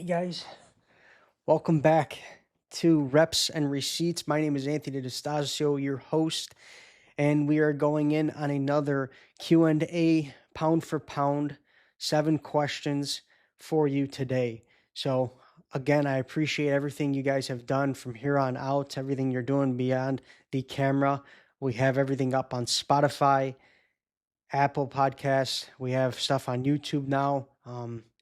Hey guys, welcome back to Reps and Receipts. My name is Anthony DeStasio, your host, and we are going in on another Q&A pound for pound, 7 questions for you today. So again, I appreciate everything you guys have done from here on out, everything you're doing beyond the camera. We have everything up on Spotify, Apple Podcasts. We have stuff on YouTube now,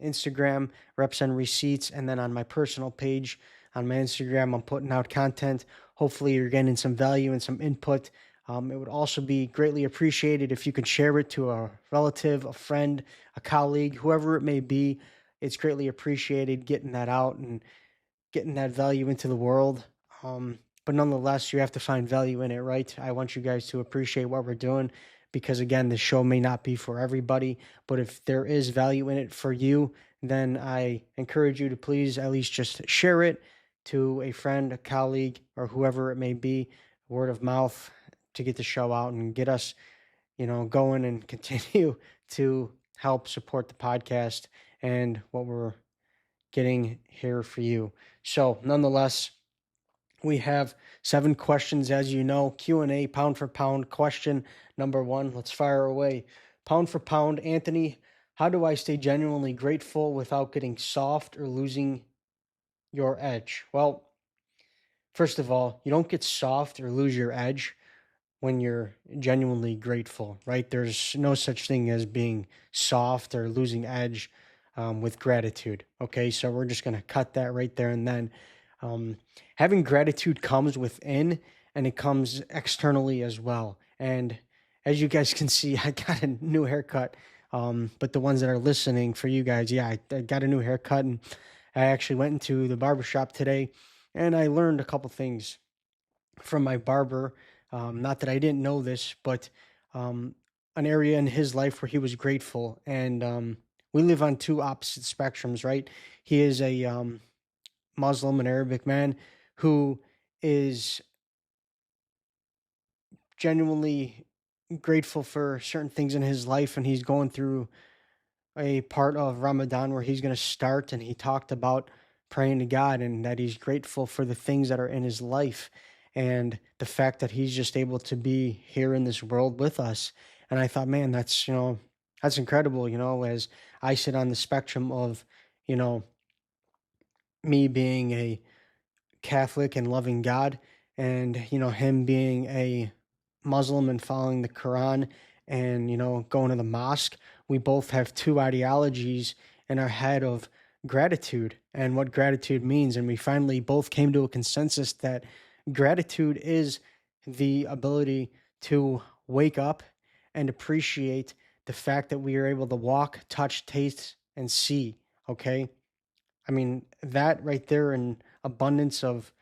Instagram, Reps and Receipts, and then on my personal page on my Instagram, I'm putting out content. Hopefully, you're getting some value and some input. It would also be greatly appreciated if you could share it to a relative, a friend, a colleague, whoever it may be. It's greatly appreciated getting that out and getting that value into the world. But nonetheless, you have to find value in it, right? I want you guys to appreciate what we're doing because, again, the show may not be for everybody, but if there is value in it for you, then I encourage you to please at least just share it to a friend, a colleague, or whoever it may be, word of mouth to get the show out and get us, going and continue to help support the podcast and what we're getting here for you. So, nonetheless, we have 7 questions, as you know. Q&A, pound for pound. Question number 1. Let's fire away. Pound for pound, Anthony, how do I stay genuinely grateful without getting soft or losing your edge? Well, first of all, you don't get soft or lose your edge when you're genuinely grateful, right? There's no such thing as being soft or losing edge with gratitude. Okay, so we're just going to cut that right there and then. Having gratitude comes within and it comes externally as well. And as you guys can see, I got a new haircut. But the ones that are listening, for you guys, yeah, I got a new haircut and I actually went into the barbershop today and I learned a couple things from my barber. Not that I didn't know this, but an area in his life where he was grateful. And we live on two opposite spectrums, right? He is a Muslim and Arabic man who is genuinely grateful for certain things in his life, and he's going through a part of Ramadan where he's going to start, and he talked about praying to God and that he's grateful for the things that are in his life and the fact that he's just able to be here in this world with us. And I thought, man, that's incredible, as I sit on the spectrum of, you know, me being a Catholic and loving God, and him being a Muslim and following the Quran, and going to the mosque. We both have two ideologies in our head of gratitude and what gratitude means, and we finally both came to a consensus that gratitude is the ability to wake up and appreciate the fact that we are able to walk, touch, taste, and see. Okay, I mean, that right there in abundance of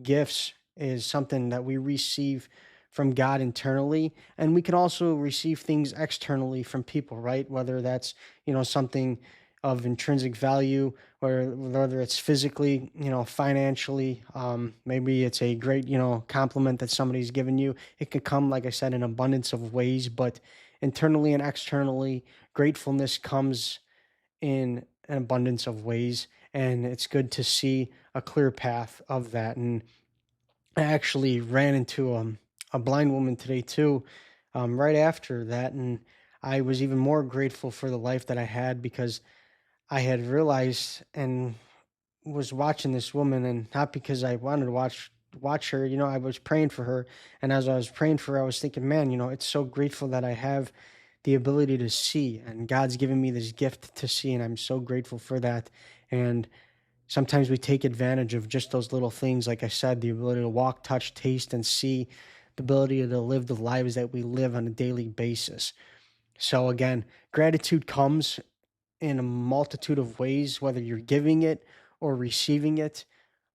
gifts is something that we receive from God internally. And we can also receive things externally from people, right? Whether that's, something of intrinsic value or whether it's physically, financially, maybe it's a great, compliment that somebody's given you. It could come, like I said, in abundance of ways, but internally and externally, gratefulness comes in an abundance of ways, and it's good to see a clear path of that. And I actually ran into a blind woman today too, right after that, and I was even more grateful for the life that I had because I had realized and was watching this woman, and not because I wanted to watch her. I was praying for her, and as I was praying for her, I was thinking, man, it's so grateful that I have the ability to see, and God's given me this gift to see, and I'm so grateful for that. And sometimes we take advantage of just those little things, like I said, the ability to walk, touch, taste, and see, the ability to live the lives that we live on a daily basis. So again, gratitude comes in a multitude of ways, whether you're giving it or receiving it,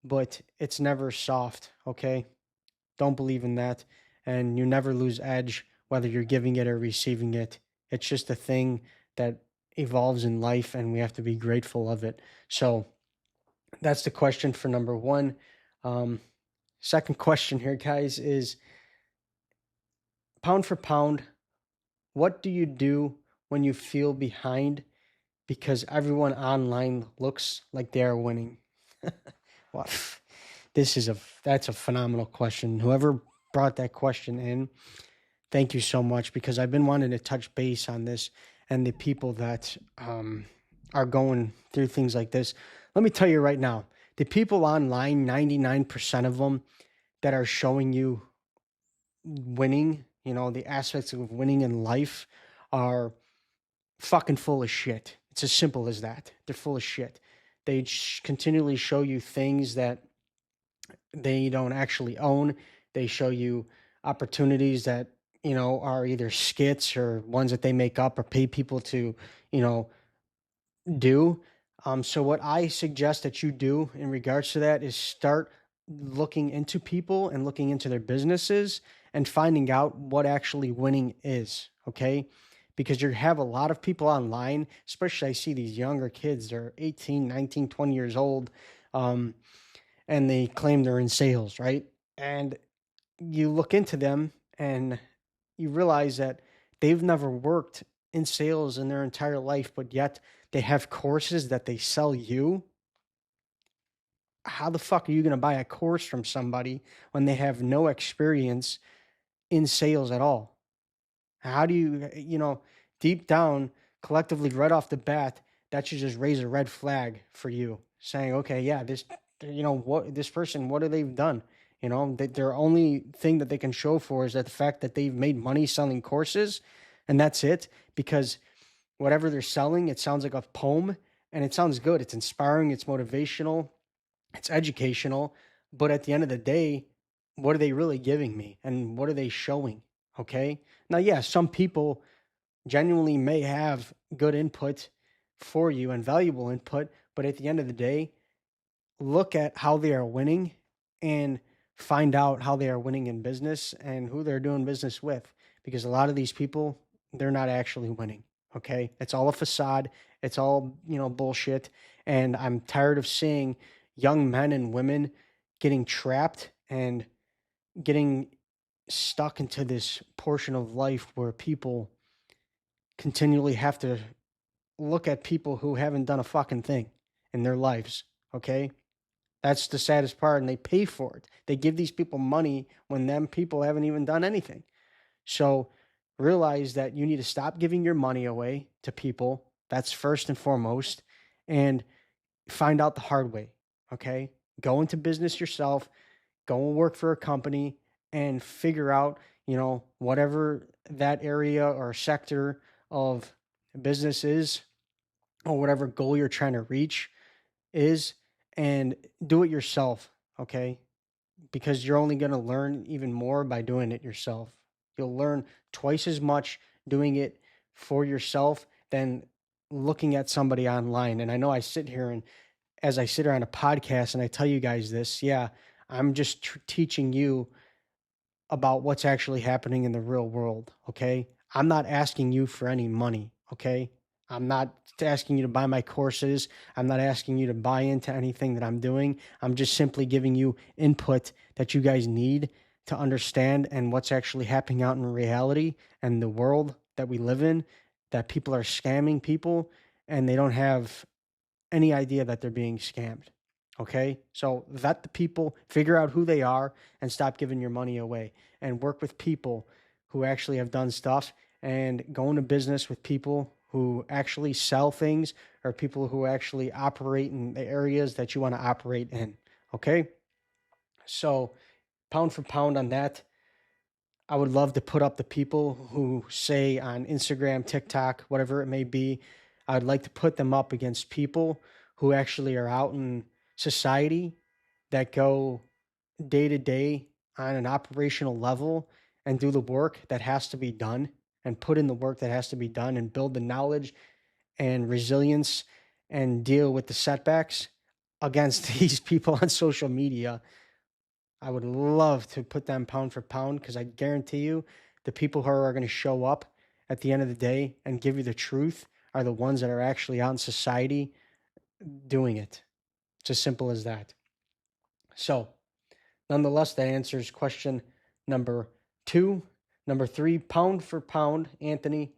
but it's never soft, okay? Don't believe in that. And you never lose edge, whether you're giving it or receiving it. It's just a thing that evolves in life, and we have to be grateful of it. So that's the question for number 1. Second question here, guys, is pound for pound, what do you do when you feel behind because everyone online looks like they are winning? Well, that's a phenomenal question. Whoever brought that question in, thank you so much, because I've been wanting to touch base on this and the people that are going through things like this. Let me tell you right now, the people online, 99% of them that are showing you winning, the aspects of winning in life, are fucking full of shit. It's as simple as that. They're full of shit. They continually show you things that they don't actually own. They show you opportunities that, are either skits or ones that they make up or pay people to, you know, do. So what I suggest that you do in regards to that is start looking into people and looking into their businesses and finding out what actually winning is. Okay. Because you have a lot of people online, especially I see these younger kids, they're 18, 19, 20 years old. Um, and they claim they're in sales, right? And you look into them and you realize that they've never worked in sales in their entire life, but yet they have courses that they sell you. How the fuck are you going to buy a course from somebody when they have no experience in sales at all? How do deep down, collectively, right off the bat, that should just raise a red flag for you, saying, okay, yeah, what this person, what have they done? Their only thing that they can show for is that the fact that they've made money selling courses, and that's it. Because whatever they're selling, it sounds like a poem, and it sounds good. It's inspiring. It's motivational. It's educational. But at the end of the day, what are they really giving me, and what are they showing? Okay. Now, yeah, some people genuinely may have good input for you and valuable input, but at the end of the day, look at how they are winning and find out how they are winning in business and who they're doing business with. Because a lot of these people, they're not actually winning. Okay. It's all a facade. It's all, bullshit. And I'm tired of seeing young men and women getting trapped and getting stuck into this portion of life where people continually have to look at people who haven't done a fucking thing in their lives. Okay. That's the saddest part. And they pay for it. They give these people money when them people haven't even done anything. So realize that you need to stop giving your money away to people. That's first and foremost. And find out the hard way. Okay. Go into business yourself, go and work for a company and figure out, whatever that area or sector of business is, or whatever goal you're trying to reach is, and do it yourself. Okay. Because you're only going to learn even more by doing it yourself. You'll learn twice as much doing it for yourself than looking at somebody online. And I know I sit here and as I sit here on a podcast and I tell you guys this, yeah, I'm just teaching you about what's actually happening in the real world. Okay. I'm not asking you for any money. Okay. I'm not asking you to buy my courses. I'm not asking you to buy into anything that I'm doing. I'm just simply giving you input that you guys need to understand and what's actually happening out in reality and the world that we live in, that people are scamming people and they don't have any idea that they're being scammed. Okay. So vet the people, figure out who they are, and stop giving your money away and work with people who actually have done stuff and go into business with people who actually sell things or people who actually operate in the areas that you want to operate in. Okay. So pound for pound on that, I would love to put up the people who say on Instagram, TikTok, whatever it may be. I would like to put them up against people who actually are out in society that go day to day on an operational level and do the work that has to be done and put in the work that has to be done and build the knowledge and resilience and deal with the setbacks against these people on social media. I would love to put them pound for pound because I guarantee you the people who are going to show up at the end of the day and give you the truth are the ones that are actually out in society doing it. It's as simple as that. So, nonetheless, that answers question number 2. Number 3, pound for pound, Anthony,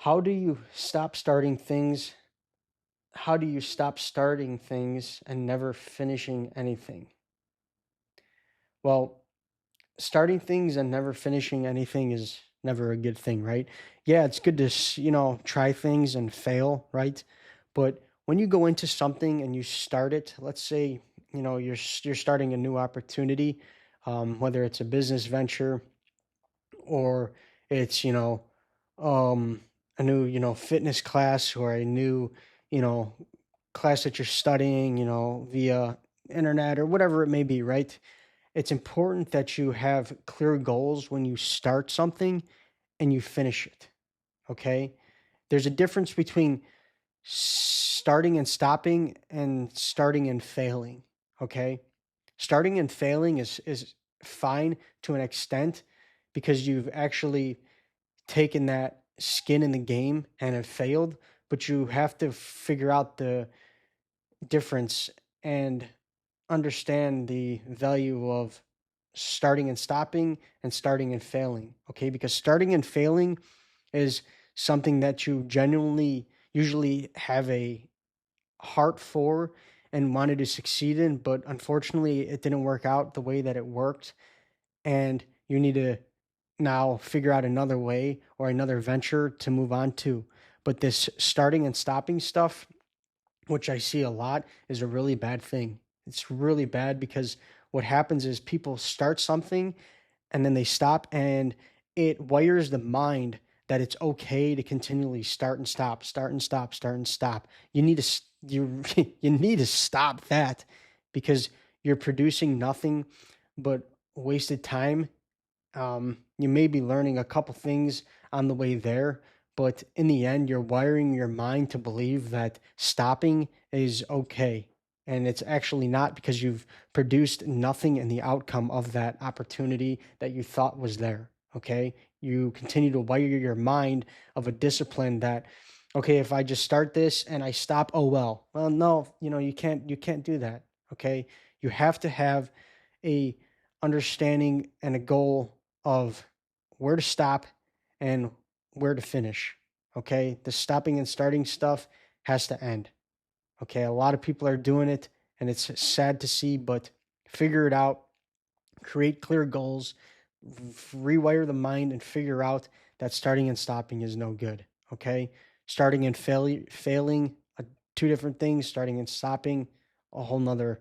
How do you stop starting things? How do you stop starting things and never finishing anything? Well, starting things and never finishing anything is never a good thing, right? Yeah, it's good to, try things and fail, right? But when you go into something and you start it, let's say, you're starting a new opportunity, whether it's a business venture or it's, um, a new, fitness class or a new, you know, class that you're studying, via internet or whatever it may be, right? It's important that you have clear goals when you start something and you finish it. Okay. There's a difference between starting and stopping and starting and failing. Okay. Starting and failing is fine to an extent because you've actually taken that skin in the game and have failed, but you have to figure out the difference and understand the value of starting and stopping and starting and failing. Okay. Because starting and failing is something that you genuinely usually have a heart for and wanted to succeed in, but unfortunately it didn't work out the way that it worked. And you need to now figure out another way or another venture to move on to. But this starting and stopping stuff, which I see a lot, is a really bad thing. It's really bad because what happens is people start something and then they stop, and it wires the mind that it's okay to continually start and stop, start and stop, start and stop. You need to you you need to stop that because you're producing nothing but wasted time. You may be learning a couple things on the way there, but in the end, you're wiring your mind to believe that stopping is okay. And it's actually not, because you've produced nothing in the outcome of that opportunity that you thought was there. Okay. You continue to wire your mind of a discipline that, okay, if I just start this and I stop, oh well. Well, no, you can't do that. Okay. You have to have a understanding and a goal of where to stop and where to finish. Okay. The stopping and starting stuff has to end. Okay. A lot of people are doing it and it's sad to see, but figure it out, create clear goals, rewire the mind, and figure out that starting and stopping is no good. Okay. Starting and failing, two different things. Starting and stopping, a whole nother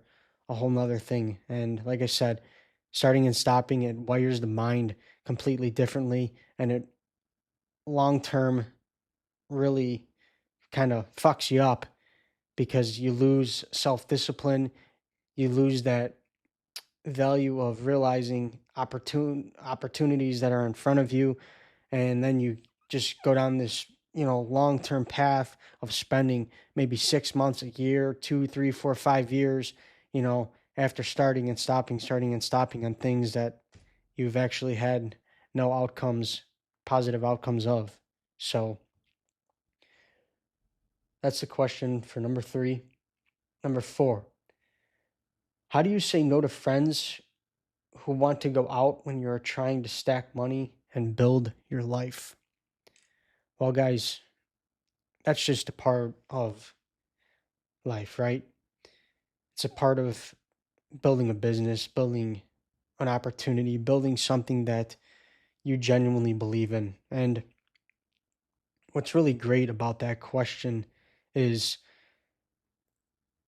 thing. And like I said, starting and stopping, it wires the mind completely differently, and it long term really kind of fucks you up because you lose self discipline, you lose that value of realizing opportunities that are in front of you, and then you just go down this long-term path of spending maybe 6 months, a year, 2, 3, 4, 5 years, after starting and stopping on things that you've actually had no outcomes, positive outcomes of. So that's the question for number 3. Number 4, how do you say no to friends who want to go out when you're trying to stack money and build your life? Well, guys, that's just a part of life, right? It's a part of building a business, building an opportunity, building something that you genuinely believe in. And what's really great about that question is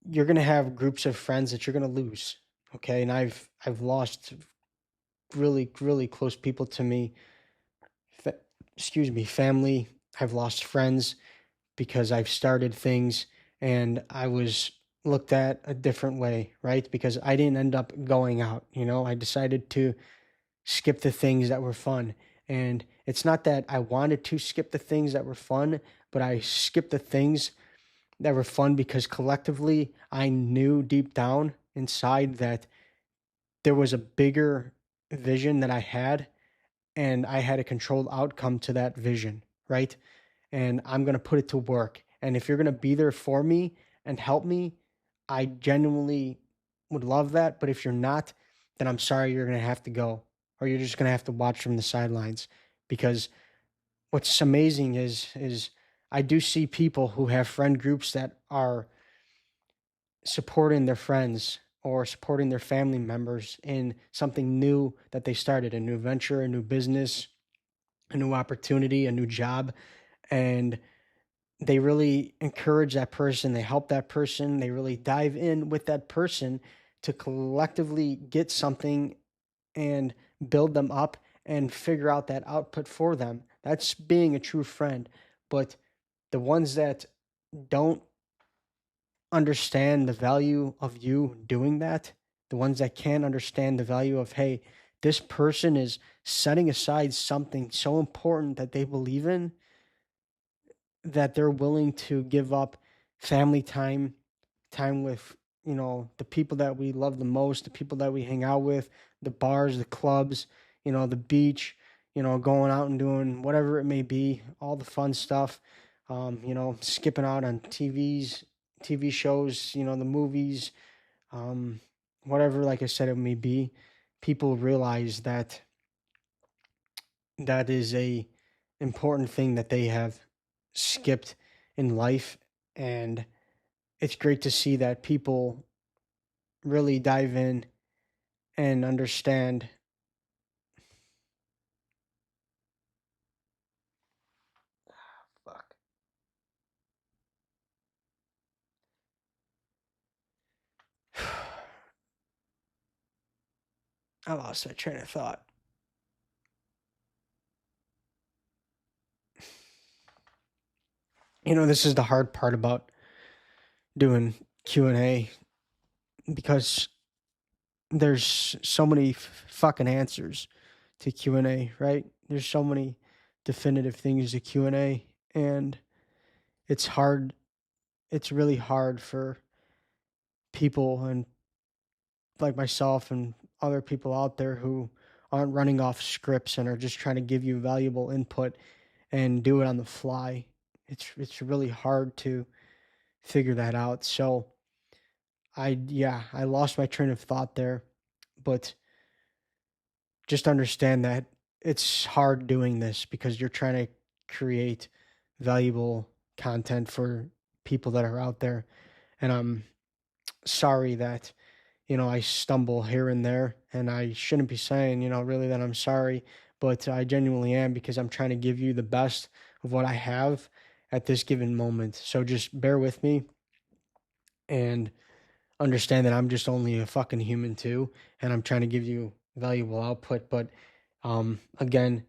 you're going to have groups of friends that you're going to lose. Okay? And I've lost really really close people to me. Fa- Excuse me, family. I've lost friends because I've started things and I was looked at a different way, right? Because I didn't end up going out, I decided to skip the things that were fun. And it's not that I wanted to skip the things that were fun, but I skipped the things that were fun because collectively I knew deep down inside that there was a bigger vision that I had, and I had a controlled outcome to that vision, right? And I'm going to put it to work. And if you're going to be there for me and help me, I genuinely would love that. But if you're not, then I'm sorry, you're going to have to go, or you're just going to have to watch from the sidelines, because what's amazing is I do see people who have friend groups that are supporting their friends or supporting their family members in something new that they started, a new venture, a new business, a new opportunity, a new job. And they really encourage that person, they help that person, they really dive in with that person to collectively get something and build them up and figure out that output for them. That's being a true friend. But the ones that don't understand the value of you doing that, the ones that can't understand the value of, hey, this person is setting aside something so important that they believe in, that they're willing to give up family time, time with, the people that we love the most, the people that we hang out with, the bars, the clubs, the beach, going out and doing whatever it may be, all the fun stuff, skipping out on TV shows, the movies, um, whatever, like I said, it may be. People realize that that is a important thing that they have skipped in life, and it's great to see that people really dive in and understand. Fuck. I lost my train of thought. This is the hard part about doing Q&A, because there's so many fucking answers to Q&A, right? There's so many definitive things to Q&A, and it's hard. It's really hard for people and like myself and other people out there who aren't running off scripts and are just trying to give you valuable input and do it on the fly. It's really hard to figure that out. So I lost my train of thought there, but just understand that it's hard doing this because you're trying to create valuable content for people that are out there. And I'm sorry that I stumble here and there, and I shouldn't be saying, really that I'm sorry, but I genuinely am, because I'm trying to give you the best of what I have at this given moment. So just bear with me and understand that I'm just only a fucking human too, and I'm trying to give you valuable output. But again,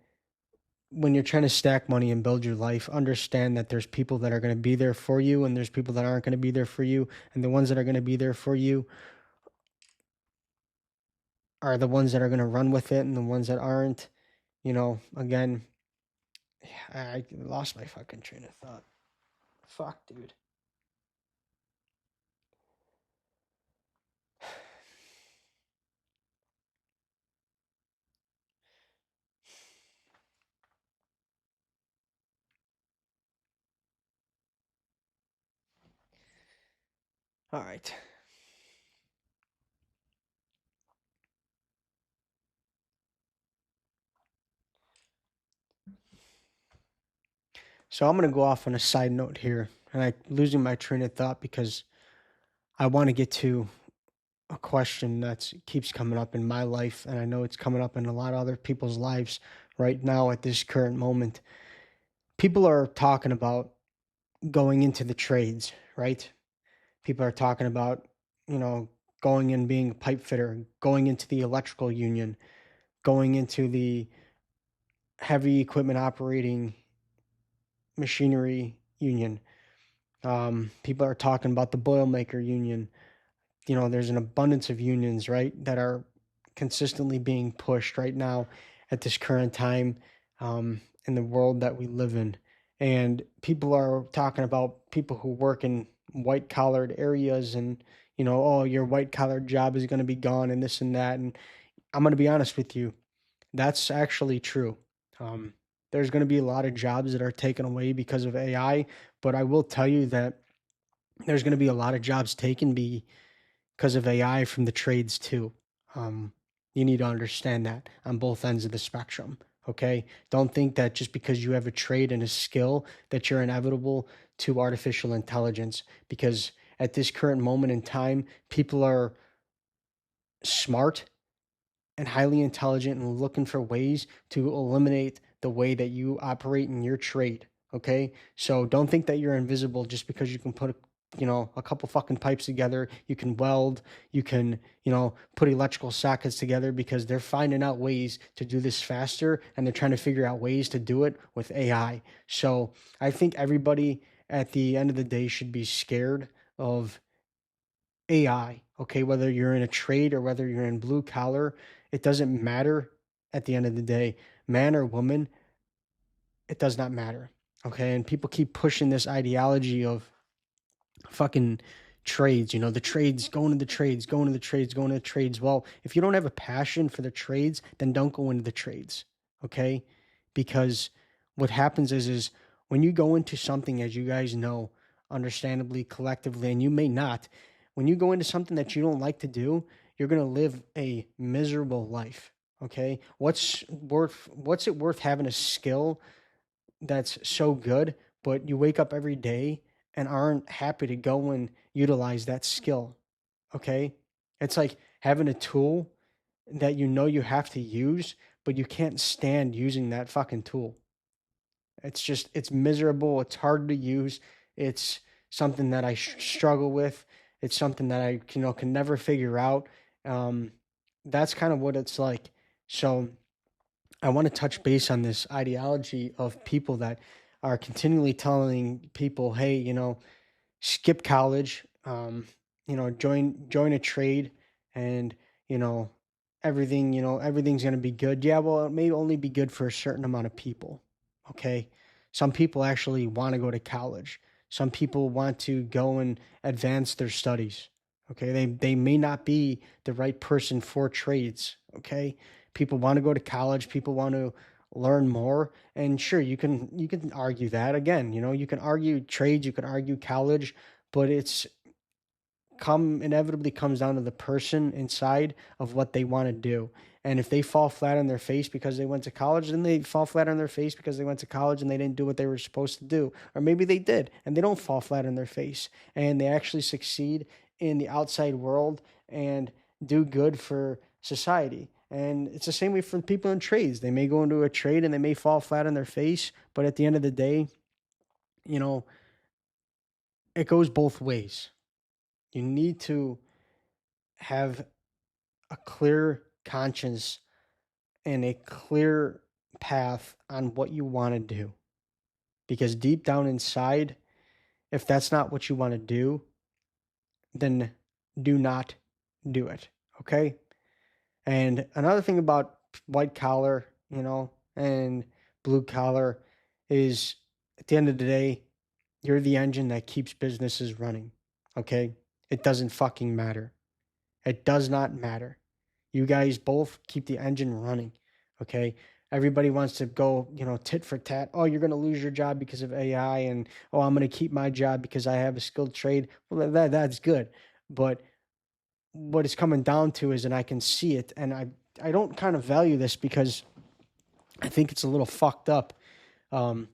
when you're trying to stack money and build your life, understand that there's people that are going to be there for you, and there's people that aren't going to be there for you, and the ones that are going to be there for you are the ones that are going to run with it, and the ones that aren't, again, I lost my fucking train of thought. Fuck, dude. All right. So I'm going to go off on a side note here, and I'm losing my train of thought because I want to get to a question that keeps coming up in my life, and I know it's coming up in a lot of other people's lives right now at this current moment. People are talking about going into the trades, right? People are talking about, you know, going and being a pipe fitter, going into the electrical union, going into the heavy equipment operating machinery union. People are talking about the Boilermaker union. There's an abundance of unions, right, that are consistently being pushed right now at this current time, in the world that we live in. And people are talking about people who work in white collared areas, and, oh, your white collared job is going to be gone and this and that. And I'm going to be honest with you, that's actually true. Um, there's going to be a lot of jobs that are taken away because of AI, but I will tell you that there's going to be a lot of jobs taken because of AI from the trades too. Um, you need to understand that on both ends of the spectrum. Okay. Don't think that just because you have a trade and a skill that you're inevitable to artificial intelligence, because at this current moment in time, people are smart and highly intelligent and looking for ways to eliminate the way that you operate in your trade. Okay. So don't think that you're invisible just because you can put a couple fucking pipes together. You can weld, you can, put electrical sockets together, because they're finding out ways to do this faster, and they're trying to figure out ways to do it with AI. So I think everybody at the end of the day should be scared of AI, okay, whether you're in a trade or whether you're in blue collar, it doesn't matter at the end of the day. Man or woman, it does not matter. Okay. And people keep pushing this ideology of fucking trades, the trades, going to the trades, going to the trades, going to the trades. Well, if you don't have a passion for the trades, then don't go into the trades. Okay. Because what happens is when you go into something, as you guys know, understandably, collectively, and you may not, when you go into something that you don't like to do, you're going to live a miserable life. Okay. What's it worth having a skill that's so good, but you wake up every day and aren't happy to go and utilize that skill? Okay. It's like having a tool that you have to use, but you can't stand using that fucking tool. It's miserable. It's hard to use. It's something that I struggle with. It's something that I, can never figure out. Um, that's kind of what it's like. So I want to touch base on this ideology of people that are continually telling people, hey, skip college, join a trade, and you know everything's going to be good. Yeah, well, it may only be good for a certain amount of people. Okay, some people actually want to go to college. Some people want to go and advance their studies. Okay, they may not be the right person for trades. Okay, people want to go to college. People want to learn more, and sure, you can argue that again. You can argue trades, you can argue college, but it's come inevitably comes down to the person inside of what they want to do. And if they fall flat on their face because they went to college, then they fall flat on their face because they went to college and they didn't do what they were supposed to do. Or maybe they did and they don't fall flat on their face and they actually succeed in the outside world and do good for society. And it's the same way for people in trades. They may go into a trade and they may fall flat on their face, but at the end of the day, you know, it goes both ways. You need to have a clear conscience and a clear path on what you want to do. Because deep down inside, if that's not what you want to do, then do not do it. Okay? And another thing about white collar, and blue collar is at the end of the day, you're the engine that keeps businesses running. Okay? It doesn't fucking matter. It does not matter. You guys both keep the engine running. Okay. Everybody wants to go, tit for tat. Oh, you're going to lose your job because of AI. And, oh, I'm going to keep my job because I have a skilled trade. Well, that's good. But what it's coming down to is, and I can see it, and I don't kind of value this because I think it's a little fucked up. Um,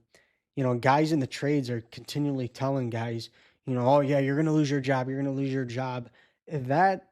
guys in the trades are continually telling guys, oh yeah, you're gonna lose your job, you're gonna lose your job. That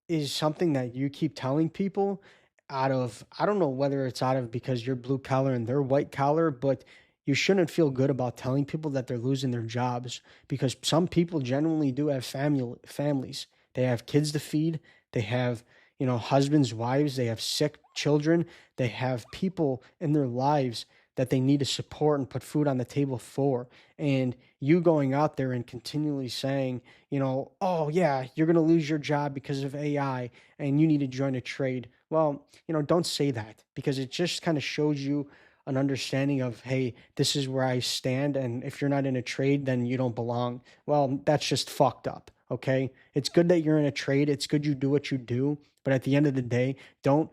is something that you keep telling people out of, I don't know whether it's out of because you're blue collar and they're white collar, but you shouldn't feel good about telling people that they're losing their jobs, because some people genuinely do have families. They have kids to feed, they have, husbands, wives, they have sick children, they have people in their lives that they need to support and put food on the table for. And you going out there and continually saying, oh yeah, you're going to lose your job because of AI and you need to join a trade. Well, don't say that, because it just kind of shows you an understanding of, hey, this is where I stand. And if you're not in a trade, then you don't belong. Well, that's just fucked up. Okay. It's good that you're in a trade. It's good you do what you do. But at the end of the day, don't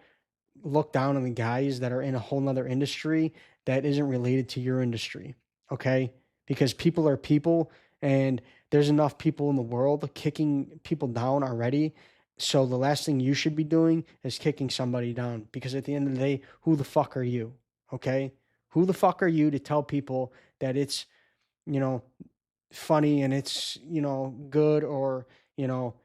look down on the guys that are in a whole nother industry that isn't related to your industry. Okay. Because people are people, and there's enough people in the world kicking people down already. So the last thing you should be doing is kicking somebody down, because at the end of the day, who the fuck are you? Okay. Who the fuck are you to tell people that it's, you know, funny and it's, good, or, you know,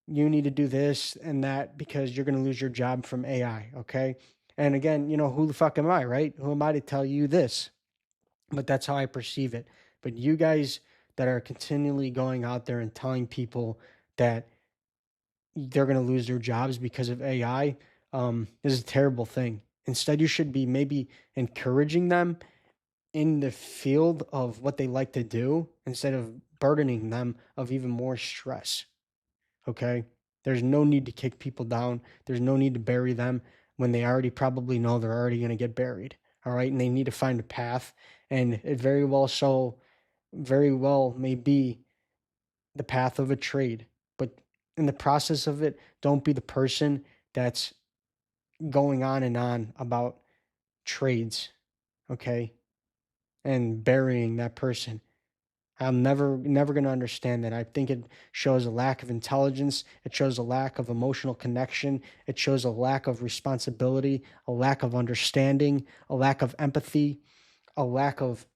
you need to do this and that because you're going to lose your job from AI. Okay. And again, who the fuck am I, right? Who am I to tell you this? But that's how I perceive it. But you guys that are continually going out there and telling people that they're going to lose their jobs because of AI, is a terrible thing. Instead, you should be maybe encouraging them in the field of what they like to do instead of burdening them of even more stress. Okay. There's no need to kick people down. There's no need to bury them when they already probably know they're already going to get buried. All right. And they need to find a path. And it very well may be the path of a trade. But in the process of it, don't be the person that's going on and on about trades. Okay. And burying that person. I'm never going to understand that. I think it shows a lack of intelligence. It shows a lack of emotional connection. It shows a lack of responsibility, a lack of understanding, a lack of empathy, a lack of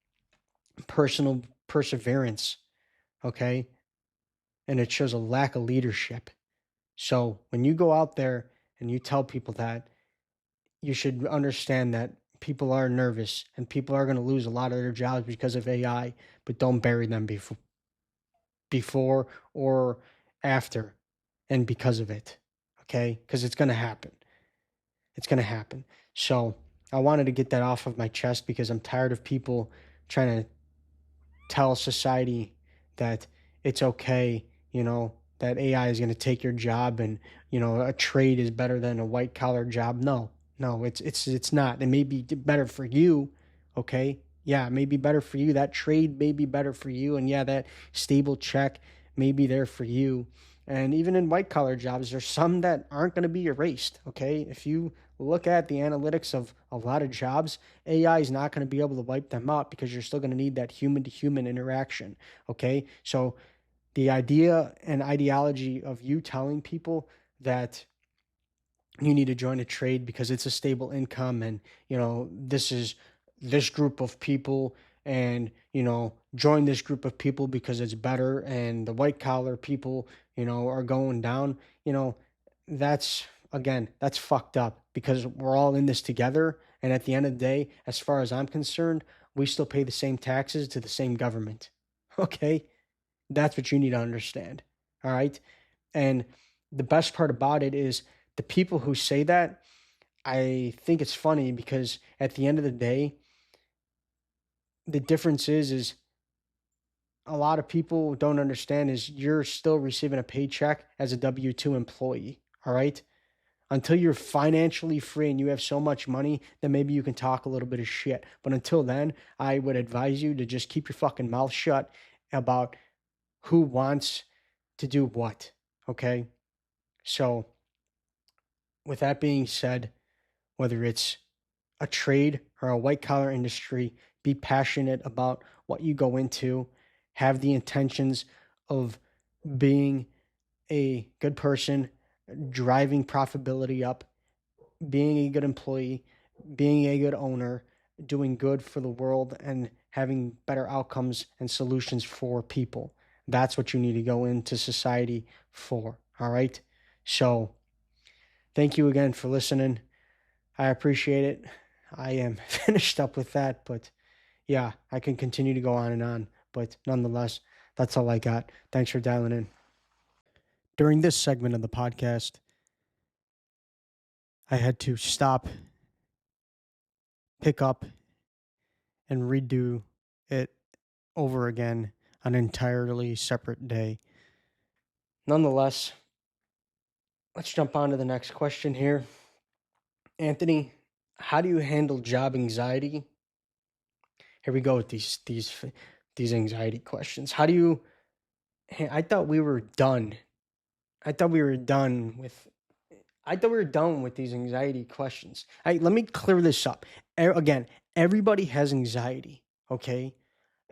personal perseverance. Okay. And it shows a lack of leadership. So when you go out there and you tell people that, you should understand that people are nervous and people are going to lose a lot of their jobs because of AI, but don't bury them before or after and because of it. Okay? Because it's going to happen. It's going to happen. So I wanted to get that off of my chest because I'm tired of people trying to tell society that it's okay, that AI is going to take your job and, a trade is better than a white collar job. No, no, it's not. It may be better for you. Okay. Yeah, it may be better for you. That trade may be better for you. And yeah, that stable check may be there for you. And even in white collar jobs, there's some that aren't going to be erased. Okay. If you look at the analytics of a lot of jobs, AI is not going to be able to wipe them out because you're still going to need that human to human interaction. Okay. So the idea and ideology of you telling people that you need to join a trade because it's a stable income and, this is this group of people and, join this group of people because it's better and the white collar people, are going down, that's again, that's fucked up because we're all in this together. And at the end of the day, as far as I'm concerned, we still pay the same taxes to the same government. Okay. That's what you need to understand. All right. And the best part about it is the people who say that, I think it's funny because at the end of the day, the difference is a lot of people don't understand is you're still receiving a paycheck as a W-2 employee. All right. Until you're financially free and you have so much money, then maybe you can talk a little bit of shit. But until then, I would advise you to just keep your fucking mouth shut about who wants to do what. Okay. So, with that being said, whether it's a trade or a white collar industry, be passionate about what you go into, have the intentions of being a good person, driving profitability up, being a good employee, being a good owner, doing good for the world, and having better outcomes and solutions for people. That's what you need to go into society for. All right. So, thank you again for listening. I appreciate it. I am finished up with that, but yeah, I can continue to go on and on. But nonetheless, that's all I got. Thanks for dialing in. During this segment of the podcast, I had to stop, pick up, and redo it over again on an entirely separate day. Nonetheless, let's jump on to the next question here. Anthony, how do you handle job anxiety? Here we go with these anxiety questions. How do you I thought we were done. I thought we were done with these anxiety questions. Let me clear this up. Again, everybody has anxiety, okay?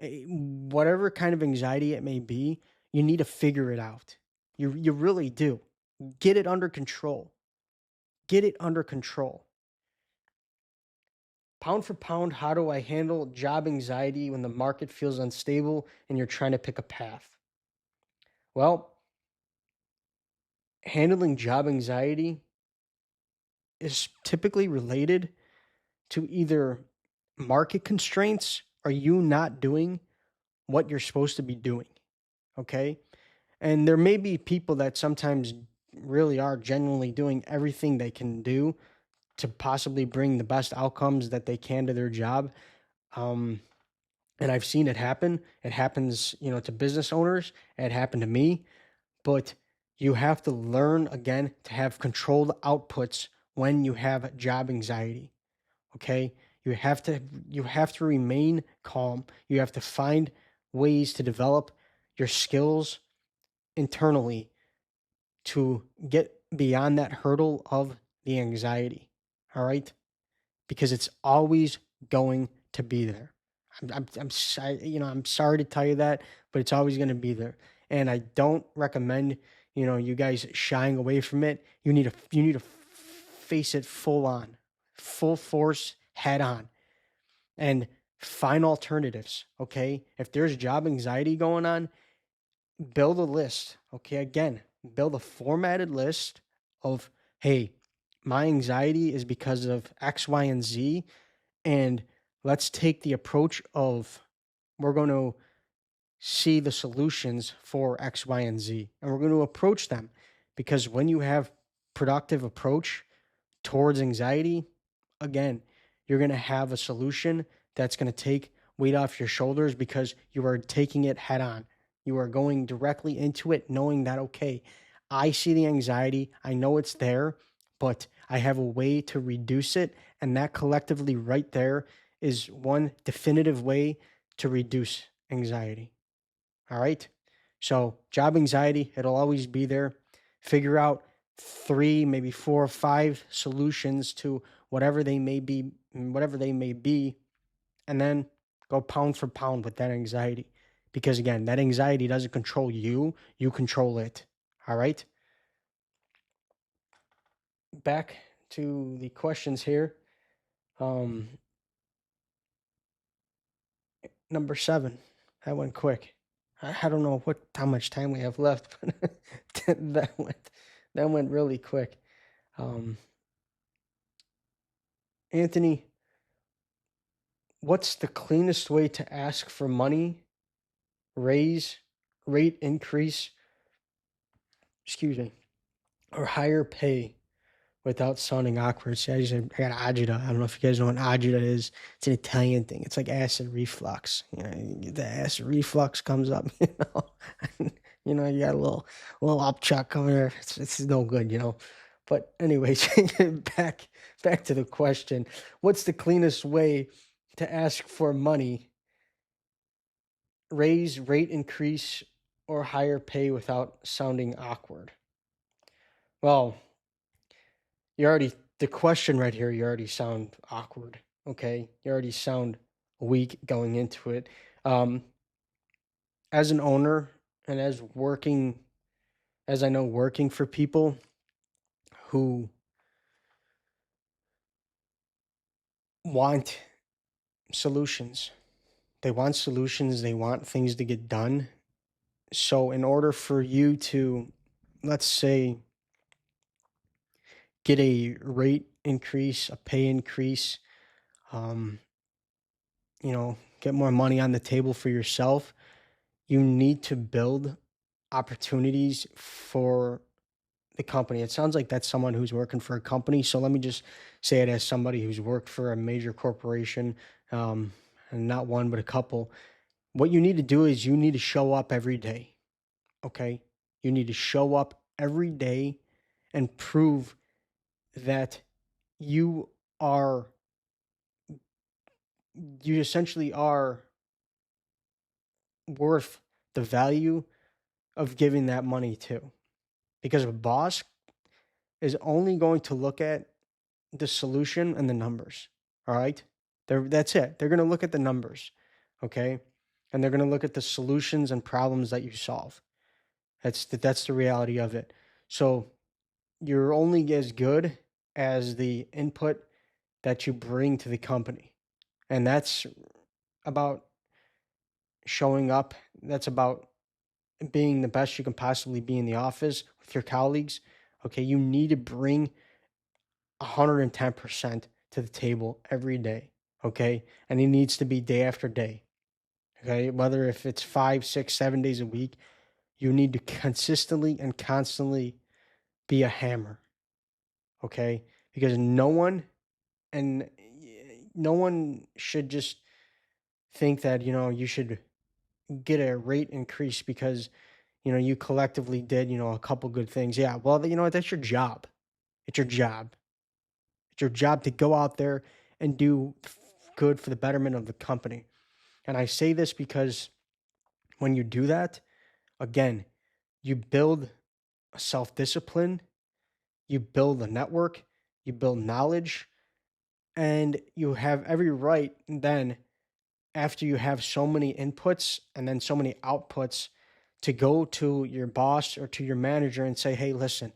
Whatever kind of anxiety it may be, you need to figure it out. You really do. Get it under control. Get it under control. pound for pound, how do I handle job anxiety when the market feels unstable and you're trying to pick a path? Well, handling job anxiety is typically related to either market constraints or you not doing what you're supposed to be doing. Okay. And there may be people that sometimes really are genuinely doing everything they can do to possibly bring the best outcomes that they can to their job. Um, and I've seen it happen. It happens, to business owners. It happened to me. But you have to learn again to have controlled outputs when you have job anxiety. Okay? You have to remain calm. You have to find ways to develop your skills internally to get beyond that hurdle of the anxiety. All right? Because it's always going to be there. I'm sorry to tell you that, but it's always going to be there. And I don't recommend, you guys shying away from it. You need to face it full on, full force, head on, and find alternatives. Okay. If there's job anxiety going on, build a list. Okay. Again, build a formatted list of, hey, my anxiety is because of X, Y, and Z. And let's take the approach of we're going to see the solutions for X, Y, and Z. And we're going to approach them because when you have productive approach towards anxiety, again, you're going to have a solution that's going to take weight off your shoulders because you are taking it head on. You are going directly into it knowing that, okay, I see the anxiety. I know it's there, but I have a way to reduce it. And that collectively right there is one definitive way to reduce anxiety. All right. So, job anxiety, it'll always be there. Figure out 3, maybe 4 or 5 solutions to whatever they may be, and then go pound for pound with that anxiety. Because again, that anxiety doesn't control you, you control it. All right. Back to the questions here. Um, Number 7. That went quick. I don't know how much time we have left, but that went really quick. Um, Anthony, what's the cleanest way to ask for money, raise, rate increase, excuse me, or higher pay without sounding awkward? See, I got agita. I don't know if you guys know what agita is. It's an Italian thing. It's like acid reflux. The acid reflux comes up. You got a little upchuck coming there. It's no good. But anyways, back to the question: what's the cleanest way to ask for money, raise, rate increase, or higher pay without sounding awkward? Well, the question right here, you already sound awkward. Okay. You already sound weak going into it. As an owner and as I know, working for people who want solutions, they want solutions, they want things to get done. So, in order for you to, let's say, get a rate increase, a pay increase, um, get more money on the table for yourself, you need to build opportunities for the company. It sounds like that's someone who's working for a company. So let me just say it as somebody who's worked for a major corporation, and not one, but a couple. What you need to do is you need to show up every day. Okay. You need to show up every day and prove that you are, you essentially are worth the value of giving that money to. Because a boss is only going to look at the solution and the numbers. All right. That's it. They're going to look at the numbers. Okay. And they're going to look at the solutions and problems that you solve. That's the reality of it. So you're only as good as the input that you bring to the company. And that's about showing up. That's about being the best you can possibly be in the office with your colleagues. Okay, you need to bring 110% to the table every day. Okay, and it needs to be day after day. Okay, whether if it's 5, 6, 7 days a week, you need to consistently and constantly be a hammer. Okay, because and no one should just think that you should get a rate increase because you collectively did a couple good things. Yeah, well, that's your job. It's your job. It's your job to go out there and do good for the betterment of the company. And I say this because when you do that, again, you build a self discipline, you build a network, you build knowledge, and you have every right then, after you have so many inputs and then so many outputs, to go to your boss or to your manager and say, hey, listen,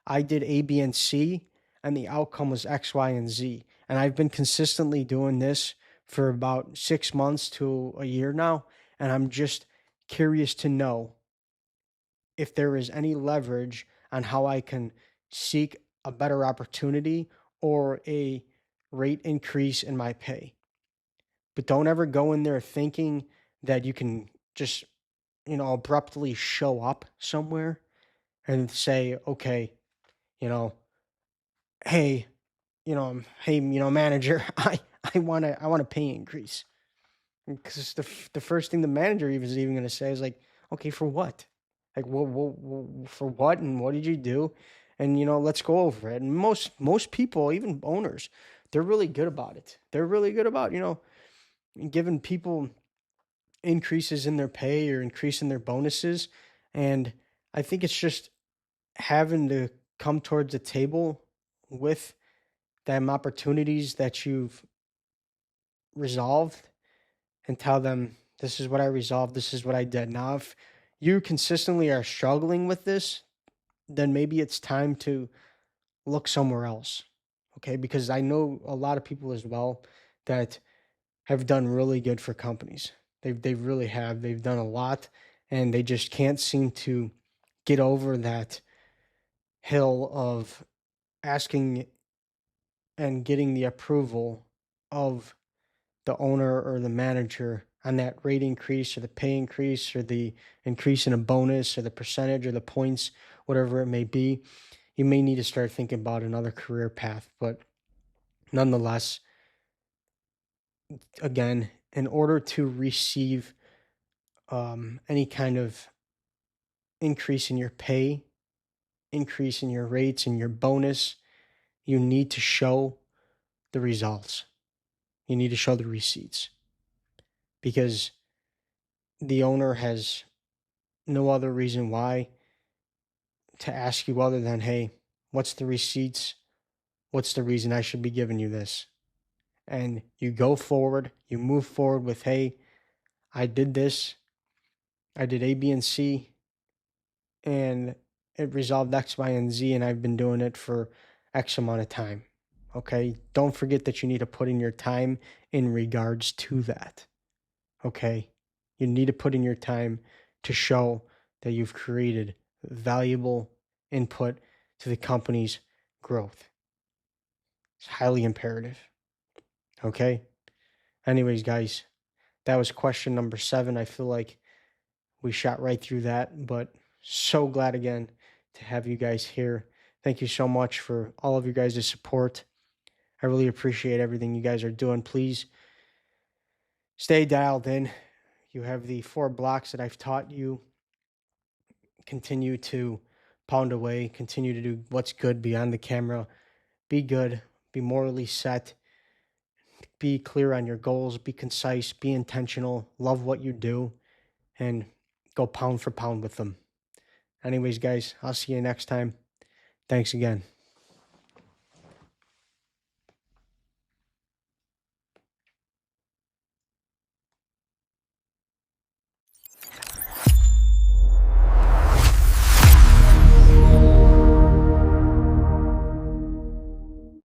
I did A, B, and C, and the outcome was X, Y, and Z. And I've been consistently doing this for about 6 months to a year now. And I'm just curious to know if there is any leverage on how I can seek a better opportunity or a rate increase in my pay. But don't ever go in there thinking that you can just, abruptly show up somewhere and say, okay, you know, hey, manager, I want a pay increase. Because the first thing the manager is even going to say is like, okay, for what? Like, for what? And what did you do? And let's go over it. And most people, even owners, they're really good about it. They're really good about giving people increases in their pay or increase in their bonuses. And I think it's just having to come towards the table with them opportunities that you've resolved and tell them, this is what I resolved, this is what I did. Now, if you consistently are struggling with this, then maybe it's time to look somewhere else. Okay, because I know a lot of people as well that have done really good for companies. They really have. They've done a lot, and they just can't seem to get over that hill of asking and getting the approval of the owner or the manager on that rate increase or the pay increase or the increase in a bonus or the percentage or the points, whatever it may be. You may need to start thinking about another career path. But nonetheless, again, in order to receive any kind of increase in your pay, increase in your rates and your bonus, you need to show the results. You need to show the receipts because the owner has no other reason why to ask you other than, hey, what's the receipts? What's the reason I should be giving you this? And you go forward, you move forward with, hey, I did this, I did A, B, and C, and it resolved X, Y, and Z, and I've been doing it for X amount of time. Okay. Don't forget that you need to put in your time in regards to that. Okay. You need to put in your time to show that you've created valuable input to the company's growth. It's highly imperative. Okay. Anyways, guys, that was question number 7. I feel like we shot right through that, but so glad again to have you guys here. Thank you so much for all of you guys' support. I really appreciate everything you guys are doing. Please stay dialed in. You have the 4 blocks that I've taught you. Continue to pound away, continue to do what's good beyond the camera. Be good, be morally set, be clear on your goals, be concise, be intentional, love what you do, and go pound for pound with them. Anyways, guys, I'll see you next time. Thanks again.